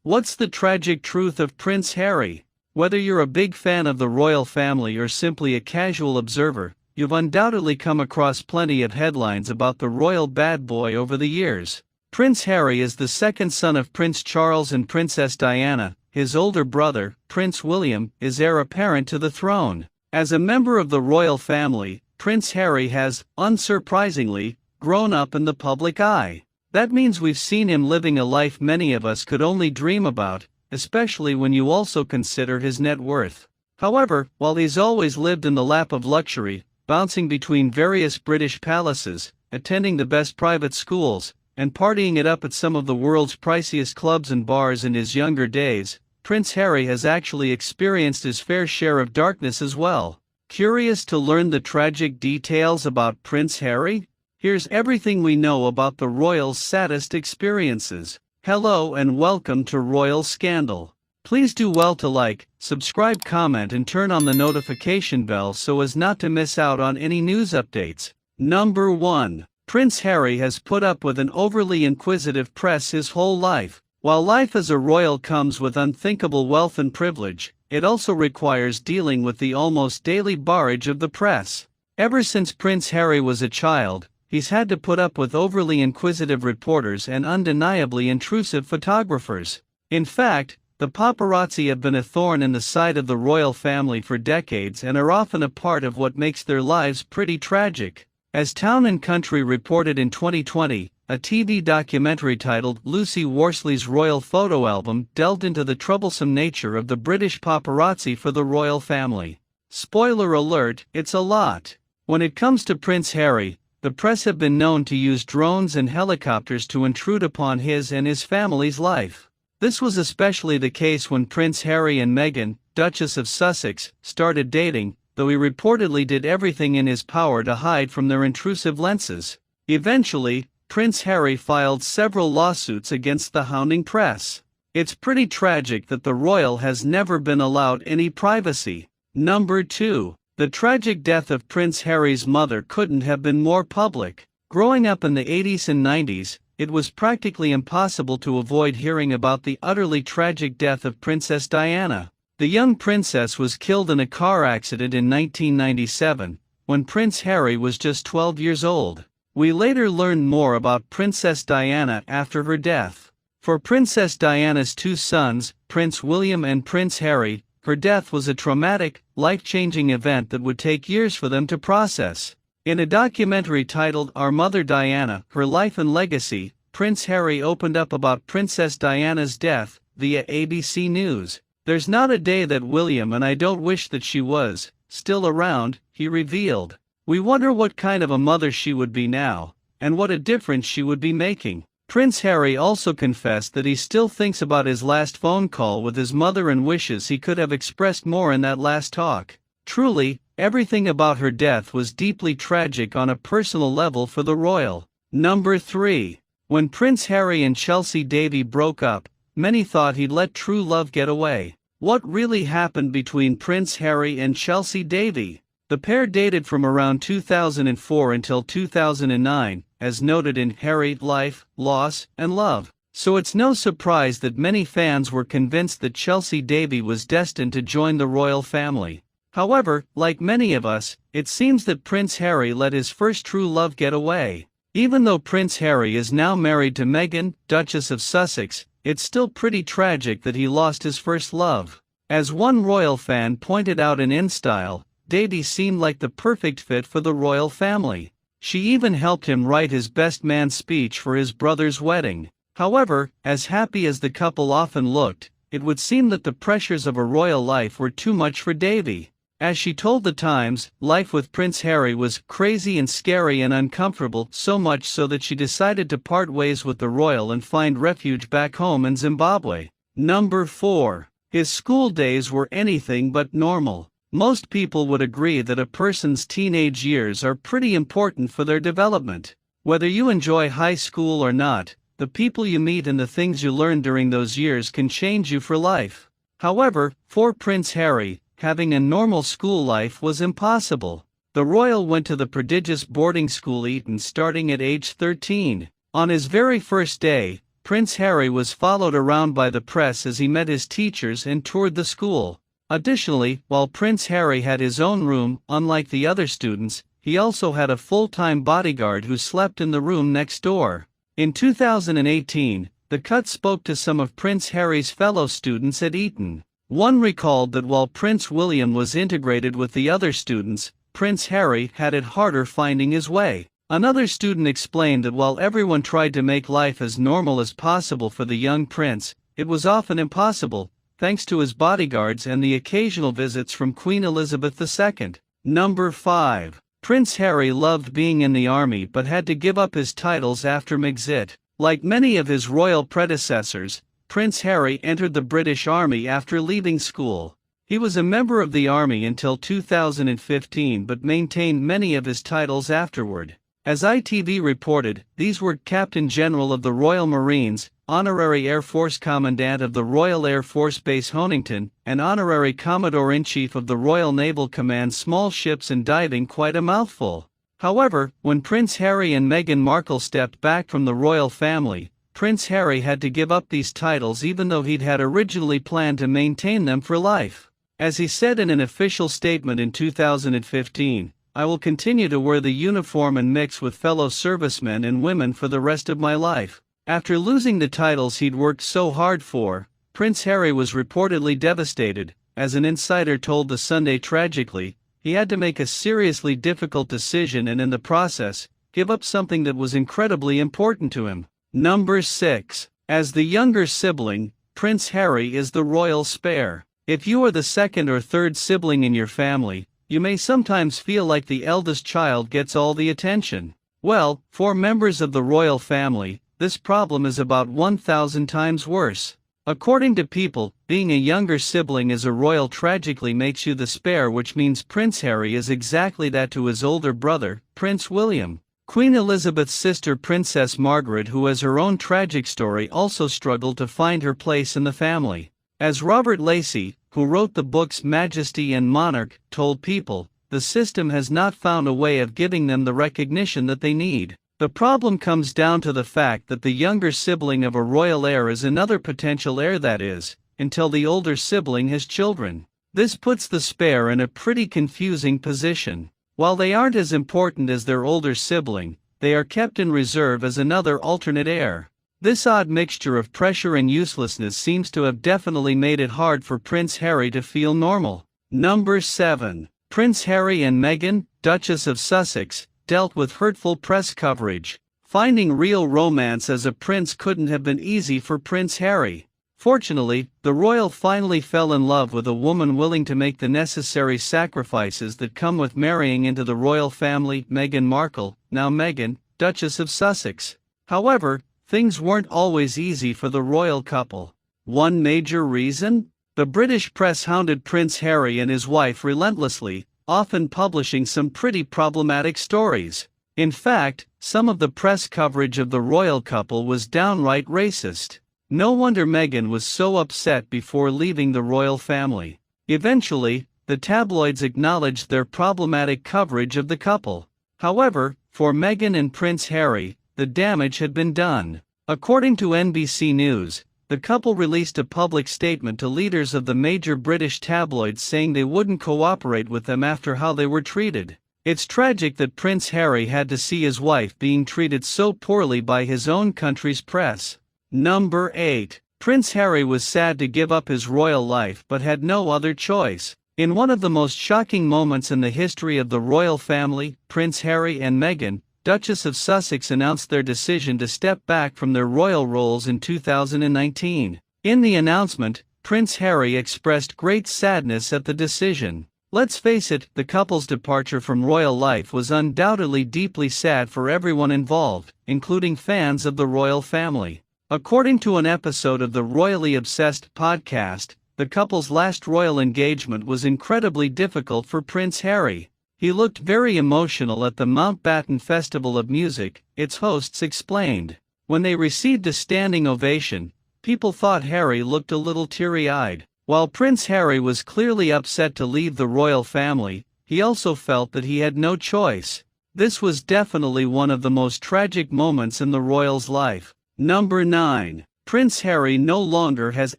What's the tragic truth of Prince Harry? Whether you're a big fan of the royal family or simply a casual observer, you've undoubtedly come across plenty of headlines about the royal bad boy over the years. Prince Harry is the second son of Prince Charles and Princess Diana. His older brother, Prince William, is heir apparent to the throne. As a member of the royal family, Prince Harry has, unsurprisingly, grown up in the public eye. That means we've seen him living a life many of us could only dream about, especially when you also consider his net worth. However, while he's always lived in the lap of luxury, bouncing between various British palaces, attending the best private schools, and partying it up at some of the world's priciest clubs and bars in his younger days, Prince Harry has actually experienced his fair share of darkness as well. Curious to learn the tragic details about Prince Harry? Here's everything we know about the royal's saddest experiences. Hello and welcome to Royal Scandal. Please do well to like, subscribe, comment and turn on the notification bell so as not to miss out on any news updates. Number 1. Prince Harry has put up with an overly inquisitive press his whole life. While life as a royal comes with unthinkable wealth and privilege, it also requires dealing with the almost daily barrage of the press. Ever since Prince Harry was a child, he's had to put up with overly inquisitive reporters and undeniably intrusive photographers. In fact, the paparazzi have been a thorn in the side of the royal family for decades and are often a part of what makes their lives pretty tragic. As Town & Country reported in 2020, a TV documentary titled Lucy Worsley's Royal Photo Album delved into the troublesome nature of the British paparazzi for the royal family. Spoiler alert, it's a lot. When it comes to Prince Harry, the press have been known to use drones and helicopters to intrude upon his and his family's life. This was especially the case when Prince Harry and Meghan, Duchess of Sussex, started dating, though he reportedly did everything in his power to hide from their intrusive lenses. Eventually, Prince Harry filed several lawsuits against the hounding press. It's pretty tragic that the royal has never been allowed any privacy. Number 2. The tragic death of Prince Harry's mother couldn't have been more public. Growing up in the 80s and 90s, it was practically impossible to avoid hearing about the utterly tragic death of Princess Diana. The young princess was killed in a car accident in 1997, when Prince Harry was just 12 years old. We later learned more about Princess Diana after her death. For Princess Diana's two sons, Prince William and Prince Harry, her death was a traumatic, life-changing event that would take years for them to process. In a documentary titled Our Mother Diana, Her Life and Legacy, Prince Harry opened up about Princess Diana's death via ABC News. "There's not a day that William and I don't wish that she was still around," he revealed. "We wonder what kind of a mother she would be now, and what a difference she would be making." Prince Harry also confessed that he still thinks about his last phone call with his mother and wishes he could have expressed more in that last talk. Truly, everything about her death was deeply tragic on a personal level for the royal. Number 3. When Prince Harry and Chelsea Davy broke up, many thought he'd let true love get away. What really happened between Prince Harry and Chelsea Davy? The pair dated from around 2004 until 2009, as noted in Harry, Life, Loss, and Love. So it's no surprise that many fans were convinced that Chelsea Davy was destined to join the royal family. However, like many of us, it seems that Prince Harry let his first true love get away. Even though Prince Harry is now married to Meghan, Duchess of Sussex, it's still pretty tragic that he lost his first love. As one royal fan pointed out in InStyle, Davy seemed like the perfect fit for the royal family. She even helped him write his best man speech for his brother's wedding. However, as happy as the couple often looked, it would seem that the pressures of a royal life were too much for Davy. As she told The Times, life with Prince Harry was crazy and scary and uncomfortable, so much so that she decided to part ways with the royal and find refuge back home in Zimbabwe. Number 4. His school days were anything but normal. Most people would agree that a person's teenage years are pretty important for their development. Whether you enjoy high school or not, the people you meet and the things you learn during those years can change you for life. However, for Prince Harry, having a normal school life was impossible. The royal went to the prestigious boarding school Eton starting at age 13. On his very first day, Prince Harry was followed around by the press as he met his teachers and toured the school. Additionally, while Prince Harry had his own room, unlike the other students, he also had a full-time bodyguard who slept in the room next door. In 2018, The Cut spoke to some of Prince Harry's fellow students at Eton. One recalled that while Prince William was integrated with the other students, Prince Harry had it harder finding his way. Another student explained that while everyone tried to make life as normal as possible for the young prince, it was often impossible, thanks to his bodyguards and the occasional visits from Queen Elizabeth II. Number 5. Prince Harry loved being in the army but had to give up his titles after Brexit. Like many of his royal predecessors, Prince Harry entered the British Army after leaving school. He was a member of the army until 2015 but maintained many of his titles afterward. As ITV reported, these were Captain General of the Royal Marines, Honorary Air Force Commandant of the Royal Air Force Base Honington, and Honorary Commodore-in-Chief of the Royal Naval Command Small Ships and Diving. Quite a mouthful. However, when Prince Harry and Meghan Markle stepped back from the royal family, Prince Harry had to give up these titles even though he'd had originally planned to maintain them for life. As he said in an official statement in 2015, "I will continue to wear the uniform and mix with fellow servicemen and women for the rest of my life." After losing the titles he'd worked so hard for, Prince Harry was reportedly devastated. As an insider told The Sunday, tragically, he had to make a seriously difficult decision and in the process, give up something that was incredibly important to him. Number 6. As the younger sibling, Prince Harry is the royal spare. If you are the second or third sibling in your family, you may sometimes feel like the eldest child gets all the attention. Well, for members of the royal family, this problem is about 1,000 times worse. According to People, being a younger sibling as a royal tragically makes you the spare, which means Prince Harry is exactly that to his older brother, Prince William. Queen Elizabeth's sister Princess Margaret, who has her own tragic story, also struggled to find her place in the family. As Robert Lacey, who wrote the books Majesty and Monarch, told People, the system has not found a way of giving them the recognition that they need. The problem comes down to the fact that the younger sibling of a royal heir is another potential heir, that is, until the older sibling has children. This puts the spare in a pretty confusing position. While they aren't as important as their older sibling, they are kept in reserve as another alternate heir. This odd mixture of pressure and uselessness seems to have definitely made it hard for Prince Harry to feel normal. Number 7. Prince Harry and Meghan, Duchess of Sussex, dealt with hurtful press coverage. Finding real romance as a prince couldn't have been easy for Prince Harry. Fortunately, the royal finally fell in love with a woman willing to make the necessary sacrifices that come with marrying into the royal family, Meghan Markle, now Meghan, Duchess of Sussex. However, things weren't always easy for the royal couple. One major reason? The British press hounded Prince Harry and his wife relentlessly, often publishing some pretty problematic stories. In fact, some of the press coverage of the royal couple was downright racist. No wonder Meghan was so upset before leaving the royal family. Eventually, the tabloids acknowledged their problematic coverage of the couple. However, for Meghan and Prince Harry, the damage had been done. According to NBC News, the couple released a public statement to leaders of the major British tabloids saying they wouldn't cooperate with them after how they were treated. It's tragic that Prince Harry had to see his wife being treated so poorly by his own country's press. Number 8. Prince Harry was sad to give up his royal life but had no other choice. In one of the most shocking moments in the history of the royal family, Prince Harry and Meghan, Duchess of Sussex, announced their decision to step back from their royal roles in 2019. In the announcement, Prince Harry expressed great sadness at the decision. Let's face it, the couple's departure from royal life was undoubtedly deeply sad for everyone involved, including fans of the royal family. According to an episode of the Royally Obsessed podcast, the couple's last royal engagement was incredibly difficult for Prince Harry. He looked very emotional at the Mountbatten Festival of Music, its hosts explained. When they received a standing ovation, people thought Harry looked a little teary-eyed. While Prince Harry was clearly upset to leave the royal family, he also felt that he had no choice. This was definitely one of the most tragic moments in the royal's life. Number 9. Prince Harry no longer has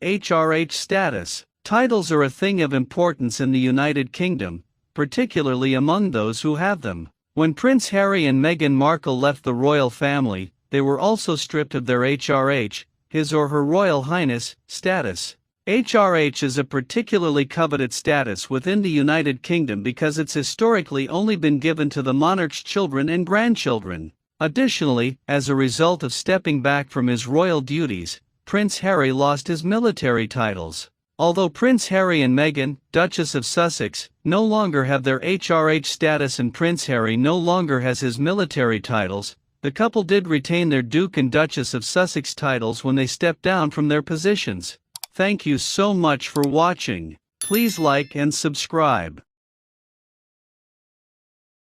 HRH status. Titles are a thing of importance in the United Kingdom, particularly among those who have them. When Prince Harry and Meghan Markle left the royal family, they were also stripped of their HRH, His or Her Royal Highness, status. HRH is a particularly coveted status within the United Kingdom because it's historically only been given to the monarch's children and grandchildren. Additionally, as a result of stepping back from his royal duties, Prince Harry lost his military titles. Although Prince Harry and Meghan, Duchess of Sussex, no longer have their HRH status and Prince Harry no longer has his military titles, the couple did retain their Duke and Duchess of Sussex titles when they stepped down from their positions. Thank you so much for watching. Please like and subscribe.